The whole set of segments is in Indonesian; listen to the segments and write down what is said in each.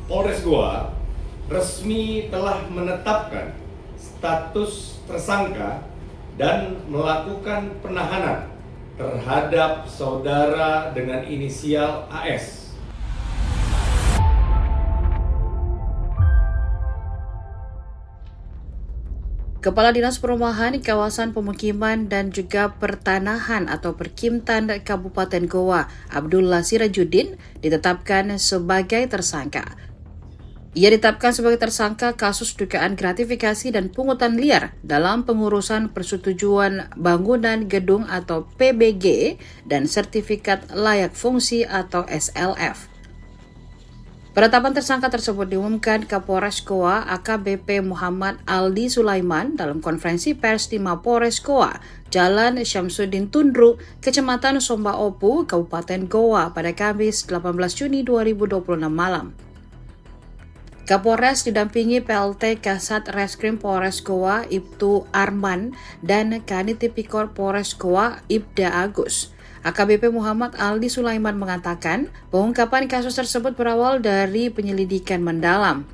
Polres Goa resmi telah menetapkan status tersangka dan melakukan penahanan terhadap saudara dengan inisial AS. Kepala Dinas Perumahan, Kawasan Pemukiman dan juga Pertanahan atau Perkimtan Kabupaten Goa, Abdullah Sirajuddin, ditetapkan sebagai tersangka. Ia ditetapkan sebagai tersangka kasus dugaan gratifikasi dan pungutan liar dalam pengurusan persetujuan bangunan gedung atau PBG dan sertifikat layak fungsi atau SLF. Penetapan tersangka tersebut diumumkan Kapolres Goa AKBP Muhammad Aldi Sulaiman dalam konferensi pers di Mapores Goa, Jalan Syamsuddin Tundru, Kecamatan Somba Opu, Kabupaten Goa pada Kamis 18 Juni 2026 malam. Kapolres didampingi PLT Kasat Reskrim Polres Goa Ibtu Arman dan Kanit Tipikor Polres Goa Ibda Agus. AKBP Muhammad Aldi Sulaiman mengatakan pengungkapan kasus tersebut berawal dari penyelidikan mendalam.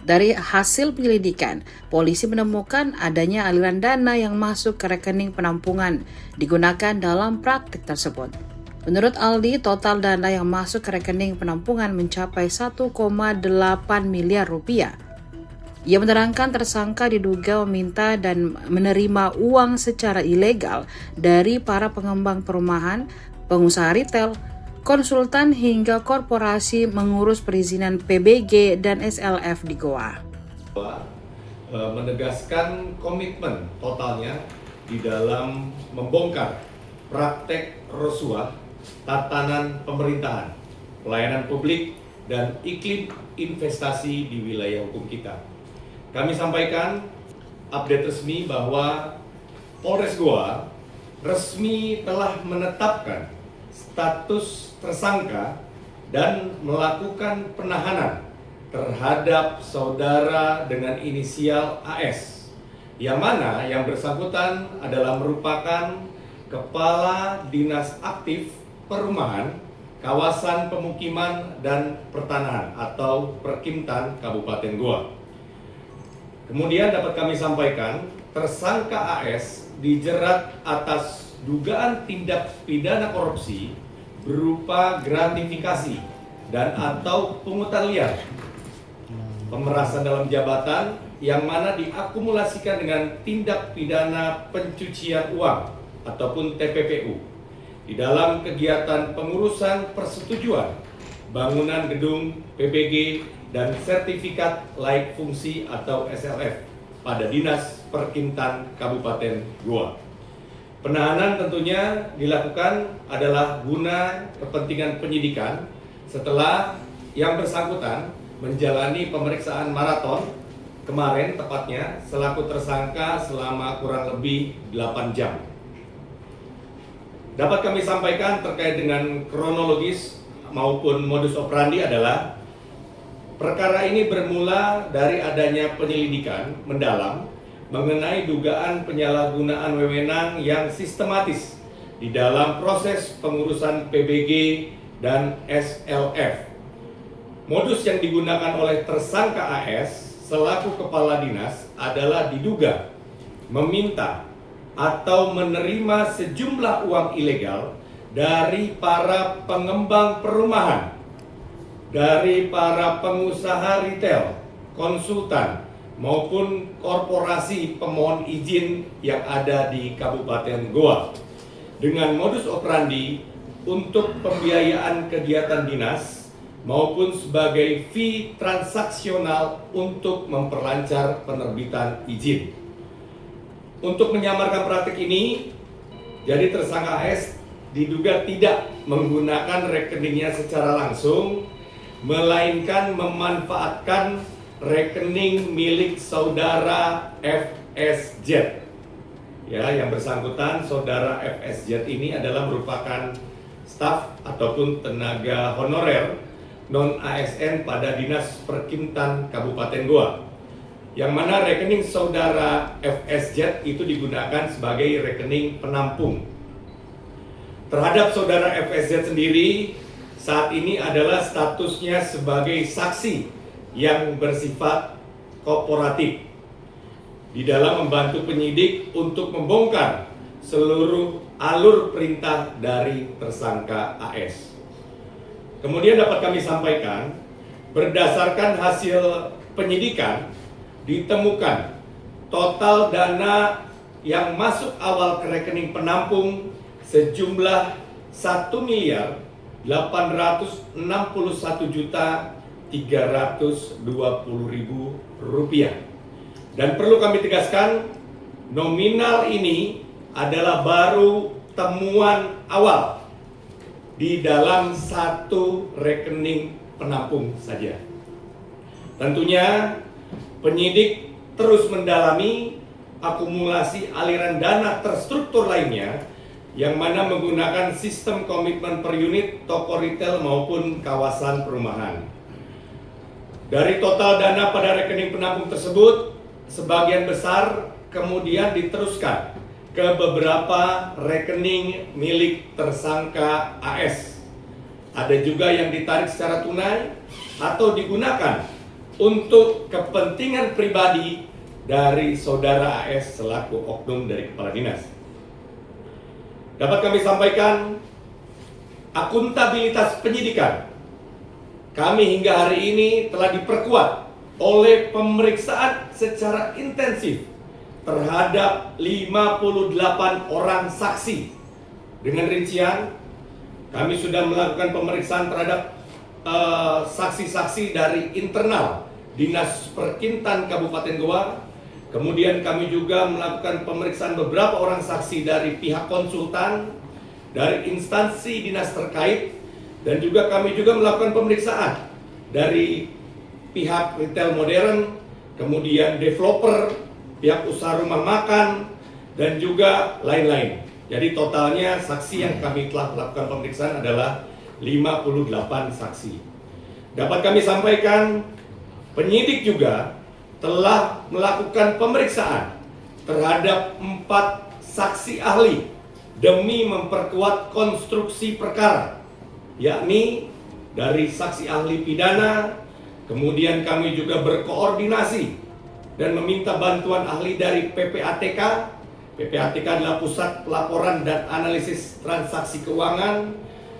Dari hasil penyelidikan, polisi menemukan adanya aliran dana yang masuk ke rekening penampungan digunakan dalam praktik tersebut. Menurut Aldi, total dana yang masuk ke rekening penampungan mencapai 1,8 miliar rupiah. Ia menerangkan tersangka diduga meminta dan menerima uang secara ilegal dari para pengembang perumahan, pengusaha retail, konsultan hingga korporasi mengurus perizinan PBG dan SLF di Goa. Menegaskan komitmen totalnya di dalam membongkar praktek rasuah, tatanan pemerintahan, pelayanan publik, dan iklim investasi di wilayah hukum kita. Kami sampaikan update resmi bahwa Polres Goa resmi telah menetapkan status tersangka dan melakukan penahanan terhadap saudara dengan inisial AS, yang mana yang bersangkutan adalah merupakan Kepala Dinas Aktif Perumahan, Kawasan Pemukiman dan Pertanahan atau Perkimtan Kabupaten Goa. Kemudian dapat kami sampaikan, tersangka AS dijerat atas dugaan tindak pidana korupsi berupa gratifikasi dan atau pungutan liar, pemerasan dalam jabatan yang mana diakumulasikan dengan tindak pidana pencucian uang ataupun TPPU di dalam kegiatan pengurusan persetujuan bangunan gedung PBG dan sertifikat layak fungsi atau SLF pada Dinas Perkimtan Kabupaten Goa. Penahanan tentunya dilakukan adalah guna kepentingan penyidikan setelah yang bersangkutan menjalani pemeriksaan maraton kemarin tepatnya selaku tersangka selama kurang lebih 8 jam. Dapat kami sampaikan terkait dengan kronologis maupun modus operandi adalah perkara ini bermula dari adanya penyelidikan mendalam mengenai dugaan penyalahgunaan wewenang yang sistematis di dalam proses pengurusan PBG dan SLF. Modus yang digunakan oleh tersangka AS selaku kepala dinas adalah diduga meminta atau menerima sejumlah uang ilegal dari para pengembang perumahan, dari para pengusaha retail, konsultan, maupun korporasi pemohon izin yang ada di Kabupaten Goa dengan modus operandi untuk pembiayaan kegiatan dinas maupun sebagai fee transaksional untuk memperlancar penerbitan izin. Untuk menyamarkan praktik ini, jadi tersangka AS diduga tidak menggunakan rekeningnya secara langsung, melainkan memanfaatkan rekening milik saudara FSZ. Ya, yang bersangkutan saudara FSZ ini adalah merupakan staf ataupun tenaga honorer non ASN pada Dinas Perkimtan Kabupaten Goa. Yang mana rekening saudara FSZ itu digunakan sebagai rekening penampung. Terhadap saudara FSZ sendiri saat ini adalah statusnya sebagai saksi yang bersifat kooperatif di dalam membantu penyidik untuk membongkar seluruh alur perintah dari tersangka AS. Kemudian dapat kami sampaikan, berdasarkan hasil penyidikan ditemukan total dana yang masuk awal ke rekening penampung sejumlah 1.861.320.000 rupiah. Dan perlu kami tegaskan, nominal ini adalah baru temuan awal di dalam satu rekening penampung saja. Tentunya penyidik terus mendalami akumulasi aliran dana terstruktur lainnya yang mana menggunakan sistem komitmen per unit toko retail maupun kawasan perumahan. Dari total dana pada rekening penampung tersebut, sebagian besar kemudian diteruskan ke beberapa rekening milik tersangka AS. Ada juga yang ditarik secara tunai atau digunakan untuk kepentingan pribadi dari saudara AS selaku oknum dari kepala dinas. Dapat kami sampaikan, akuntabilitas penyidikan kami hingga hari ini telah diperkuat oleh pemeriksaan secara intensif terhadap 58 orang saksi. Dengan rincian, kami sudah melakukan pemeriksaan terhadap saksi-saksi dari internal Dinas Perkintan Kabupaten Goa. Kemudian kami juga melakukan pemeriksaan beberapa orang saksi dari pihak konsultan, dari instansi dinas terkait, dan juga kami juga melakukan pemeriksaan dari pihak retail modern, kemudian developer, pihak usaha rumah makan, dan juga lain-lain. Jadi totalnya saksi yang kami telah melakukan pemeriksaan adalah 58 saksi. Dapat kami sampaikan, penyidik juga telah melakukan pemeriksaan terhadap 4 saksi ahli demi memperkuat konstruksi perkara, yakni dari saksi ahli pidana. Kemudian kami juga berkoordinasi dan meminta bantuan ahli dari PPATK. PPATK adalah Pusat Pelaporan dan Analisis Transaksi Keuangan.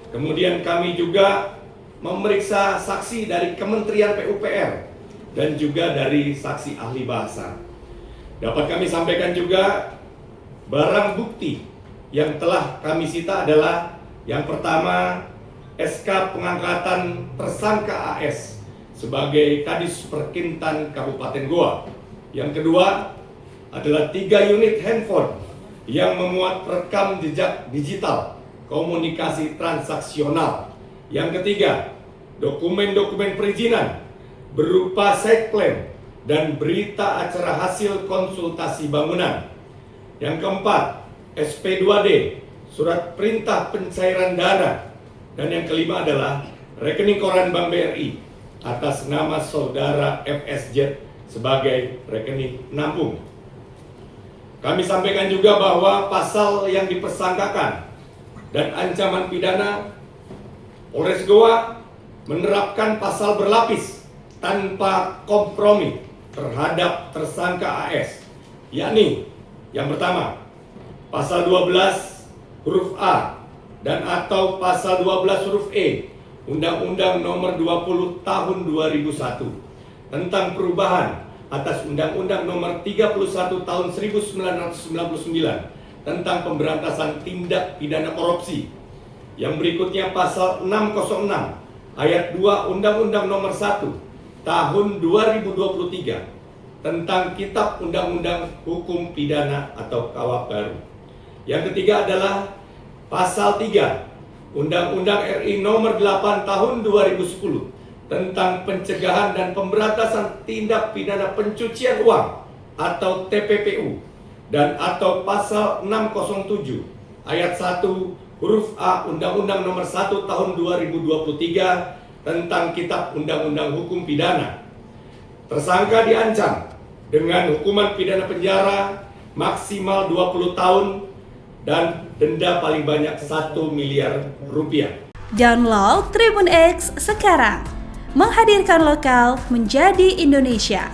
Kemudian kami juga memeriksa saksi dari Kementerian PUPR dan juga dari saksi ahli bahasa. Dapat kami sampaikan juga, barang bukti yang telah kami sita adalah yang pertama, SK pengangkatan tersangka AS sebagai Kadis Perkintan Kabupaten Goa. Yang kedua adalah 3 unit handphone yang memuat rekam jejak digital komunikasi transaksional. Yang ketiga, dokumen-dokumen perizinan berupa site plan dan berita acara hasil konsultasi bangunan. Yang keempat, SP2D, surat perintah pencairan dana. Dan yang kelima adalah rekening koran Bank BRI atas nama saudara FSJ sebagai rekening penampung. Kami sampaikan juga bahwa pasal yang dipersangkakan dan ancaman pidana, Polres Goa menerapkan pasal berlapis tanpa kompromi terhadap tersangka AS, yakni yang pertama, pasal 12 huruf A dan atau pasal 12 huruf E Undang-Undang Nomor 20 Tahun 2001 tentang perubahan atas Undang-Undang Nomor 31 Tahun 1999 tentang pemberantasan tindak pidana korupsi. Yang berikutnya pasal 606 ayat 2 Undang-Undang Nomor 1 Tahun 2023 tentang Kitab Undang-Undang Hukum Pidana atau KUHP baru. Yang ketiga adalah pasal 3 Undang-Undang RI Nomor 8 Tahun 2010 tentang pencegahan dan pemberantasan tindak pidana pencucian uang atau TPPU, dan atau pasal 607 ayat 1 huruf A Undang-Undang Nomor 1 Tahun 2023 tentang Kitab Undang-Undang Hukum Pidana. Tersangka diancam dengan hukuman pidana penjara maksimal 20 tahun dan denda paling banyak 1 miliar rupiah. Download Tribun X sekarang, menghadirkan lokal menjadi Indonesia.